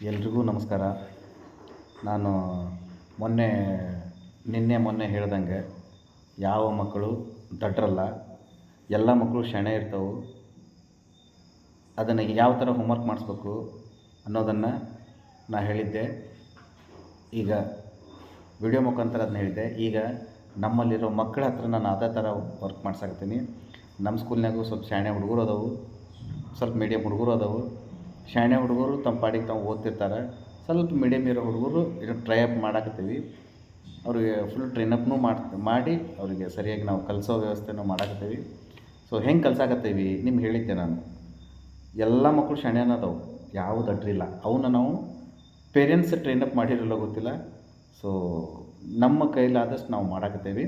ಎಲ್ರಿಗೂ ನಮಸ್ಕಾರ. ನಾನು ಮೊನ್ನೆ ಹೇಳ್ದಂಗೆ ಯಾವ ಮಕ್ಕಳು ದಡ್ರಲ್ಲ, ಎಲ್ಲ ಮಕ್ಕಳು ಶಾಣೆ ಇರ್ತವೆ. ಅದನ್ನು ಯಾವ ಥರ ಹೋಮ್ವರ್ಕ್ ಮಾಡಿಸ್ಬೇಕು ಅನ್ನೋದನ್ನು ನಾನು ಹೇಳಿದ್ದೆ. ಈಗ ವಿಡಿಯೋ ಮುಖಾಂತರ ಅದನ್ನ ಹೇಳಿದ್ದೆ. ಈಗ ನಮ್ಮಲ್ಲಿರೋ ಮಕ್ಕಳ ಹತ್ರ ನಾನು ಅದೇ ಥರ ವರ್ಕ್ ಮಾಡ್ಸಾಕತ್ತೀನಿ. ನಮ್ಮ ಸ್ಕೂಲ್ನಾಗೂ ಸ್ವಲ್ಪ ಶಾಣೆ ಹುಡುಗರು ಅದಾವು, ಸ್ವಲ್ಪ ಮೀಡಿಯಮ್ ಹುಡುಗರು ಅದಾವು. ಶಾಣೆ ಹುಡುಗರು ತಮ್ಮ ಪಾಡಿಗೆ ತಾವು ಓದ್ತಿರ್ತಾರೆ. ಸ್ವಲ್ಪ ಮೀಡಿಯಮ್ ಇರೋ ಹುಡುಗರು ಇದು ಟ್ರೈ ಅಪ್ ಮಾಡಾಕತ್ತೀವಿ. ಅವ್ರಿಗೆ ಫುಲ್ ಟ್ರೈನಪ್ನೂ ಮಾಡಿ ಅವರಿಗೆ ಸರಿಯಾಗಿ ನಾವು ಕಲಿಸೋ ವ್ಯವಸ್ಥೆನೂ ಮಾಡಾಕತ್ತೀವಿ. ಸೊ ಹೆಂಗೆ ಕಲ್ಸಾಕತ್ತೀವಿ ನಿಮ್ಗೆ ಹೇಳಿದ್ದೆ ನಾನು. ಎಲ್ಲ ಮಕ್ಕಳು ಶಾಣೆನ ಅದಾವೆ, ಯಾವ ದಡ್ರಿಲ್ಲ. ಅವನ್ನ ನಾವು ಪೇರೆಂಟ್ಸ್ ಟ್ರೈನಪ್ ಮಾಡಿರಲ್ಲ ಗೊತ್ತಿಲ್ಲ. ಸೊ ನಮ್ಮ ಕೈಲಾದಷ್ಟು ನಾವು ಮಾಡಾಕತ್ತೀವಿ.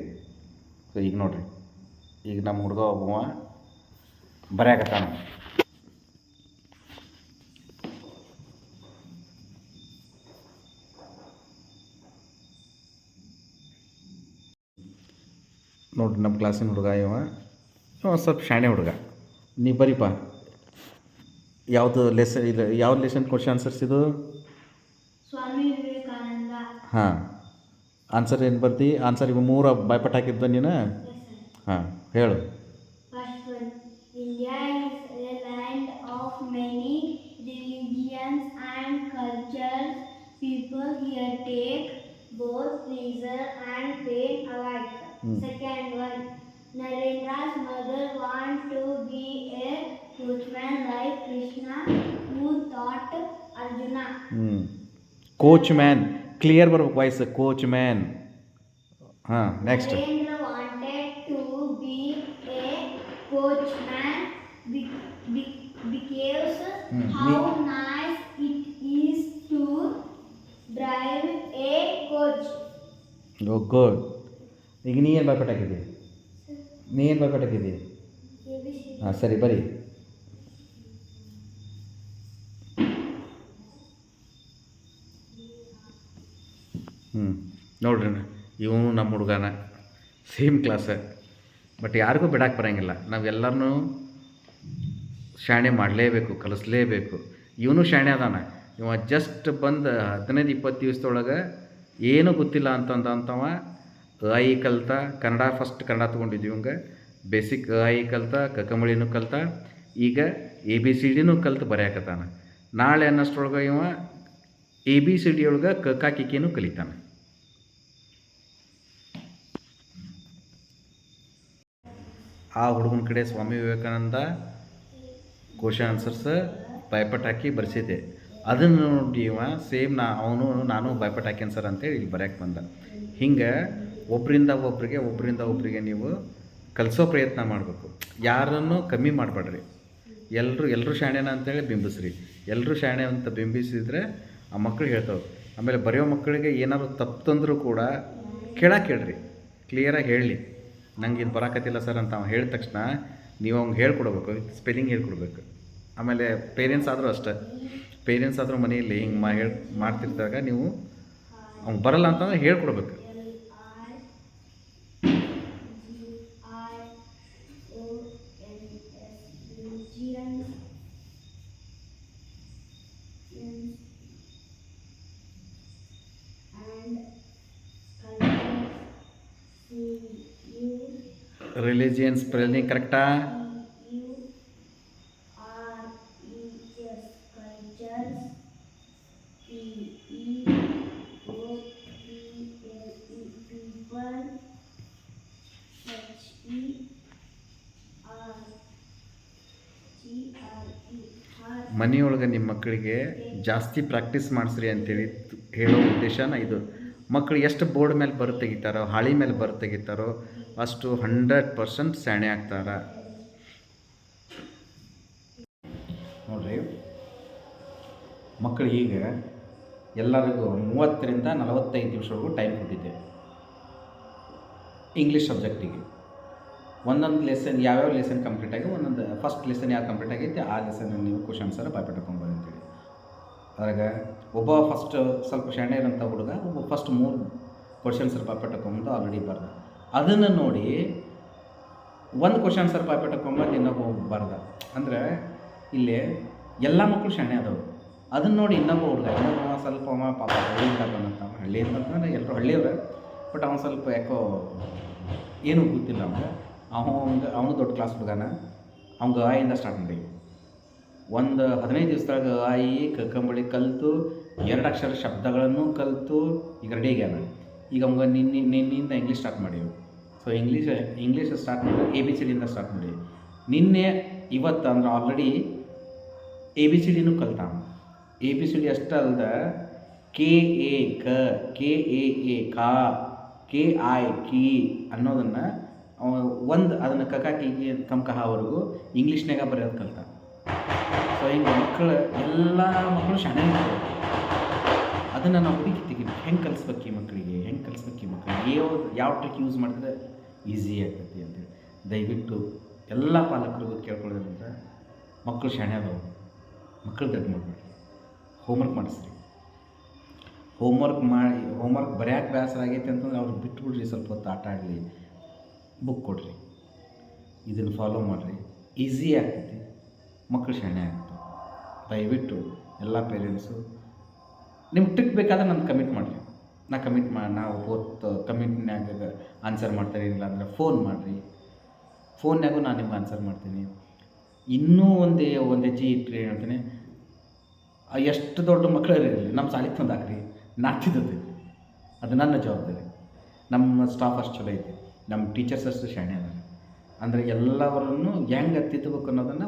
ಸೊ ಈಗ ನೋಡಿರಿ, ಈಗ ನಮ್ಮ ಹುಡುಗ ಒಬ್ಬವ ಬರೆಯಾಕತ್ತಾನ. ನೋಡಿರಿ, ನಮ್ಮ ಕ್ಲಾಸಿನ ಹುಡುಗ ಇವ ಸ್ವಲ್ಪ ಶಾಣೆ ಹುಡುಗ. ನೀ ಬರೀಪ್ಪ, ಯಾವುದು ಲೆಸನ್ ಇಲ್ಲ, ಯಾವ ಲೆಸನ್ ಕ್ವಶನ್ ಆನ್ಸರ್ಸ್ ಇದು? ಸ್ವಾಮಿ ವಿವೇಕಾನಂದ. ಹಾಂ, ಆನ್ಸರ್ ಏನು ಬರ್ತಿ? ಆನ್ಸರ್ ಇವು 3 ಬಾಯ್ಪಟ್ ಹಾಕಿದ್ದ ನೀನು? ಹಾಂ, ಹೇಳು. First one, India is a land of many religions and cultures. People here take both pleasure and pain alike. Second one, Narendra's mother wants to be a coachman like Krishna, who taught Arjuna. Coach man, clear ಬರ್ಬೇಕು voice, coach man. ಹಾಂ, next. Narendra wanted to be a coachman because how nice it is to drive a coach. Good. ಈಗ ನೀ ಏನು ಬಾಯ್ಪಟ್ ಹಾಕಿದ್ದಿ? ಹಾಂ, ಸರಿ ಬರೀ. ನೋಡ್ರಿ, ಇವನು ನಮ್ಮ ಹುಡುಗನ ಸೇಮ್ ಕ್ಲಾಸ. ಬಟ್ ಯಾರಿಗೂ ಬಿಡಕ್ಕೆ ಬರೋಂಗಿಲ್ಲ. ನಾವೆಲ್ಲರನ್ನೂ ಶಾಣೆ ಮಾಡಲೇಬೇಕು, ಕಲಿಸ್ಲೇಬೇಕು. ಇವನು ಶಾಣೆ ಅದಾನ. ಇವ ಜಸ್ಟ್ ಬಂದು 15-20 ದಿವಸದೊಳಗೆ ಏನೂ ಗೊತ್ತಿಲ್ಲ ಅಂತಂದವ ಅ ಐ ಕಲ್ತ. ಕನ್ನಡ ತೊಗೊಂಡಿದ್ವಿ. ಇವಂಗೆ ಬೇಸಿಕ್ ಅ ಐ ಕಲ್ತ, ಕಕಮಳಿನೂ ಕಲ್ತ, ಈಗ ABCDನೂ ಕಲ್ತು ಬರೆಯಾಕತ್ತಾನ. ನಾಳೆ ಅನ್ನಷ್ಟೊಳಗೆ ಇವ ABCD ಒಳಗೆ ಕಕ್ಕಾಕಿಕೇನೂ ಕಲಿತಾನೆ. ಆ ಹುಡುಗನ ಕಡೆ ಸ್ವಾಮಿ ವಿವೇಕಾನಂದ ಕ್ವಶನ್ ಆನ್ಸರ್ಸ್ ಬಾಯ್ಪಟ್ ಹಾಕಿ ಬರೆಸಿದ್ದೆ. ಅದನ್ನು ನೋಡಿ ಇವ ಸೇಮ್ ನಾನು ಬಾಯ್ಪಟ್ ಹಾಕ್ಯನ್ ಸರ್ ಅಂತೇಳಿ ಇಲ್ಲಿ ಬರೆಯಕ್ಕೆ ಬಂದ. ಹಿಂಗೆ ಒಬ್ಬರಿಂದ ಒಬ್ಬರಿಗೆ ನೀವು ಕಲಿಸೋ ಪ್ರಯತ್ನ ಮಾಡಬೇಕು. ಯಾರನ್ನು ಕಮ್ಮಿ ಮಾಡಬೇಡ್ರಿ. ಎಲ್ಲರೂ ಶಾಣೆನ ಅಂತೇಳಿ ಬಿಂಬಿಸ್ರಿ. ಎಲ್ಲರೂ ಶಾಣೆ ಅಂತ ಬಿಂಬಿಸಿದರೆ ಆ ಮಕ್ಕಳು ಹೇಳ್ತಾವೆ. ಆಮೇಲೆ ಬರೆಯೋ ಮಕ್ಕಳಿಗೆ ಏನಾದ್ರು ತಪ್ಪು ತಂದರೂ ಕೂಡ ಕೇಳ್ರಿ, ಕ್ಲಿಯರಾಗಿ ಹೇಳಿ, ನಂಗೆ ಇದು ಬರೋಕತ್ತಿಲ್ಲ ಸರ್ ಅಂತ ಅವ್ನು ಹೇಳಿದ ತಕ್ಷಣ ನೀವು ಅವ್ನಿಗೆ ಹೇಳ್ಕೊಡ್ಬೇಕು, ಸ್ಪೆಲ್ಲಿಂಗ್ ಹೇಳ್ಕೊಡ್ಬೇಕು. ಆಮೇಲೆ ಪೇರೆಂಟ್ಸ್ ಆದರೂ ಅಷ್ಟೇ, ಪೇರೆಂಟ್ಸ್ ಆದರೂ ಮನೆಯಲ್ಲಿ ಹಿಂಗೆ ಮಾಡ್ತಿರ್ತಾಗ ನೀವು ಅವ್ನಿಗೆ ಬರಲ್ಲ ಅಂತಂದ್ರೆ ಹೇಳ್ಕೊಡ್ಬೇಕು. ರಿಲಿಜಿಯನ್ ಸ್ಪೆಲ್ಲಿಂಗ್ ಕರೆಕ್ಟಾ? ಮನೆಯೊಳಗೆ ನಿಮ್ಮ ಮಕ್ಕಳಿಗೆ ಜಾಸ್ತಿ ಪ್ರಾಕ್ಟೀಸ್ ಮಾಡಿಸ್ರಿ ಅಂತೇಳಿ ಹೇಳೋ ಉದ್ದೇಶನ ಇದು. ಮಕ್ಕಳು ಎಷ್ಟು ಬೋರ್ಡ್ ಮೇಲೆ ಬರು ತೆಗಿತಾರೋ, ಹಾಳಿ ಮೇಲೆ ಬರು ತೆಗಿತಾರೋ ಅಷ್ಟು 100% ಶಾಣೆ ಆಗ್ತಾರೆ. ನೋಡಿರಿ, ಮಕ್ಕಳು ಈಗ ಎಲ್ಲರಿಗೂ 30ರಿಂದ 45 ನಿಮಿಷವರೆಗೂ ಟೈಮ್ ಕೊಟ್ಟಿದ್ದೆ ಇಂಗ್ಲೀಷ್ ಸಬ್ಜೆಕ್ಟಿಗೆ. ಒಂದೊಂದು ಲೆಸನ್ ಯಾವ್ಯಾವ ಲೆಸನ್ ಕಂಪ್ಲೀಟ್ ಆಗಿ ಒಂದೊಂದು ಫಸ್ಟ್ ಲೆಸನ್ ಯಾವ ಕಂಪ್ಲೀಟ್ ಆಗೈತೆ ಆ ಲೆಸನ್ ನೀವು ಕ್ವಶನ್ ಆನ್ಸರ್ ಬಾಯ್ಪಟ್ ಹಾಕೊಂಡ್ಬಂದು ಅಂತೇಳಿ. ಅದ್ರಾಗ ಒಬ್ಬ ಫಸ್ಟ್ ಸ್ವಲ್ಪ ಶಾಣೆ ಇರೋಂಥ ಹುಡುಗ ಒಬ್ಬ ಫಸ್ಟ್ 3 ಕ್ವಶನ್ ಆನ್ಸರ್ ಬಾಯ್ಪಟ್ ಹಾಕೊಂಬಂದು ಆಲ್ರೆಡಿ ಬರ್ದ. ಅದನ್ನು ನೋಡಿ ಒಂದು ಕ್ವಶನ್ ಆನ್ಸರ್ ಬಾಯ್ಪಟ್ ಹಾಕೊಂಬಂದು ಇನ್ನೊಬ್ಬ ಬರ್ದ. ಅಂದರೆ ಇಲ್ಲಿ ಎಲ್ಲ ಮಕ್ಕಳು ಶಾಣೆ ಅದಾವೆ. ಅದನ್ನು ನೋಡಿ ಇನ್ನೊಬ್ಬ ಸ್ವಲ್ಪ ಪಾಪ ಹಳ್ಳಿಯಿಂದ ಬಂದಂತ ಹಳ್ಳಿ ಅಂತಂದ್ರೆ ಎಲ್ಲರೂ ಹಳ್ಳಿಯವ್ರೆ, ಬಟ್ ಅವನು ಸ್ವಲ್ಪ ಯಾಕೋ ಏನೂ ಗೊತ್ತಿಲ್ಲ ಅವನು ದೊಡ್ಡ ಕ್ಲಾಸ್ ಹುಡುಗನ. ಅವ್ಗೆ ಆಯಿಂದ ಸ್ಟಾರ್ಟ್ ಮಾಡಿ ಒಂದು 15 ದಿವಸದಾಗ ಆಯಿ ಕಕ್ಕಂಬಳಿ ಕಲಿತು 2 ಅಕ್ಷರ ಶಬ್ದಗಳನ್ನು ಕಲಿತು ಈಗ ರೆಡಿ ಆಗ್ಯಾನ. ಈಗ ಅವಂಗೆ ನಿನ್ನೆಯಿಂದ ಇಂಗ್ಲೀಷ್ ಸ್ಟಾರ್ಟ್ ಮಾಡೀವಿ. ಸೊ ಇಂಗ್ಲೀಷ್ ಸ್ಟಾರ್ಟ್ ಮಾಡಿ ABCDಯಿಂದ ಸ್ಟಾರ್ಟ್ ಮಾಡಿ ನಿನ್ನೆ ಇವತ್ತು ಅಂದ್ರೆ ಆಲ್ರೆಡಿ ABCDನೂ ಕಲ್ತಾನ. ABCD ಅಷ್ಟೇ ಅಲ್ಲದೆ KA ಕ KAA ಕಾ KI ಕಿ ಅನ್ನೋದನ್ನು ಅದನ್ನು ಕಕಾಕಿಗೆ ಕಮ್ಕಹವರೆಗೂ ಇಂಗ್ಲೀಷ್ನಾಗ ಬರೆಯೋದು ಕಲ್ತ. ಸೊ ಹಿಂಗೆ ಎಲ್ಲ ಮಕ್ಕಳು ಶಾಣೆ ಇರ್ತಾರೆ. ಅದನ್ನು ನಾವು ಹುಡುಕಿ ಹೆಂಗೆ ಕಲಿಸ್ಬೇಕು ಈ ಮಕ್ಕಳಿಗೆ ಯಾವ ಟ್ರಿಕ್ ಯೂಸ್ ಮಾಡಿದ್ರೆ ಈಸಿ ಆಗ್ತೈತಿ ಅಂತೇಳಿ ದಯವಿಟ್ಟು ಎಲ್ಲ ಪಾಲಕರಿಗೂ ಕೇಳ್ಕೊಳ್ಳೋದಂದ್ರೆ ಮಕ್ಕಳು ಶಾಣೆ ಅದಾವೆ, ಮಕ್ಕಳು ದೊಡ್ಡ ಮಾಡಬೇಡಿ, ಹೋಮ್ವರ್ಕ್ ಮಾಡಿಸ್ರಿ. ಹೋಮ್ವರ್ಕ್ ಬರೆಯೋಕೆ ಬೇಸರ ಆಗೈತೆ ಅಂತಂದ್ರೆ ಅವ್ರಿಗೆ ಬಿಟ್ಬಿಡ್ರಿ, ಸ್ವಲ್ಪ ಹೊತ್ತು ಆಟ ಆಡಲಿ, ಬುಕ್ ಕೊಡ್ರಿ, ಇದನ್ನು ಫಾಲೋ ಮಾಡಿರಿ, ಈಸಿ ಆಗ್ತೈತಿ, ಮಕ್ಕಳು ಶಾಣೆ ಆಗ್ತವೆ. ದಯವಿಟ್ಟು ಎಲ್ಲ ಪೇರೆಂಟ್ಸು ನಿಮ್ಗೆ ಟ್ರಿಕ್ ಬೇಕಾದ್ರೆ ನಾನು ಕಮಿಟ್ ಮಾಡಿರಿ, ನಾವು ಕಮಿಟ್ನ್ಯಾಗ ಆನ್ಸರ್ ಮಾಡ್ತೀನಿ. ಇಲ್ಲಾಂದ್ರೆ ಫೋನ್ ಮಾಡಿರಿ, ಫೋನ್ಯಾಗೂ ನಾನು ನಿಮ್ಗೆ ಆನ್ಸರ್ ಮಾಡ್ತೀನಿ. ಇನ್ನೂ ಒಂದು ಹೆಜ್ಜೆ ಇಟ್ಟರೆ ಹೇಳ್ತೀನಿ, ಎಷ್ಟು ದೊಡ್ಡ ಮಕ್ಕಳು ಇರಲಿ ನಮ್ಮ ಸಾಲಿಗೆ ತಂದು ಹಾಕ್ರಿ, ನಾಡ್ತಿದ್ದದೆ ಅದು ನನ್ನ ಜವಾಬ್ದಾರಿ. ನಮ್ಮ ಸ್ಟಾಫ್ ಅಷ್ಟು ಚಲೋ ಐತಿ, ನಮ್ಮ ಟೀಚರ್ಸ್ ಅಷ್ಟು ಶಾಣೆ ಅದಾರೆ. ಅಂದರೆ ಎಲ್ಲವರನ್ನು ಹೆಂಗೆ ತಿದ್ದಬೇಕು ಅನ್ನೋದನ್ನು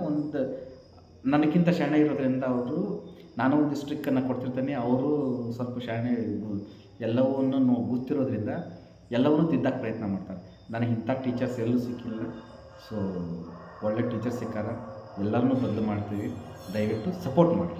ನನಗಿಂತ ಶಾಣೆ ಇರೋದ್ರಿಂದ ನಾನು ಒಂದು ಸ್ಟ್ರಿಕ್ಕನ್ನು ಕೊಡ್ತಿರ್ತೀನಿ, ಅವರು ಸ್ವಲ್ಪ ಶಾಣೆ ಎಲ್ಲವನ್ನೂ ಗೊತ್ತಿರೋದ್ರಿಂದ ಎಲ್ಲವನ್ನೂ ತಿದ್ದಕ್ಕೆ ಪ್ರಯತ್ನ ಮಾಡ್ತಾರೆ. ನನಗೆ ಇಂಥ ಟೀಚರ್ಸ್ ಎಲ್ಲೂ ಸಿಕ್ಕಿಲ್ಲ. ಸೊ ಒಳ್ಳೆ ಟೀಚರ್ಸ್ ಸಿಕ್ಕಾರ, ಎಲ್ಲರನ್ನೂ ಬದಲು ಮಾಡ್ತೀವಿ. ದಯವಿಟ್ಟು ಸಪೋರ್ಟ್ ಮಾಡಿ.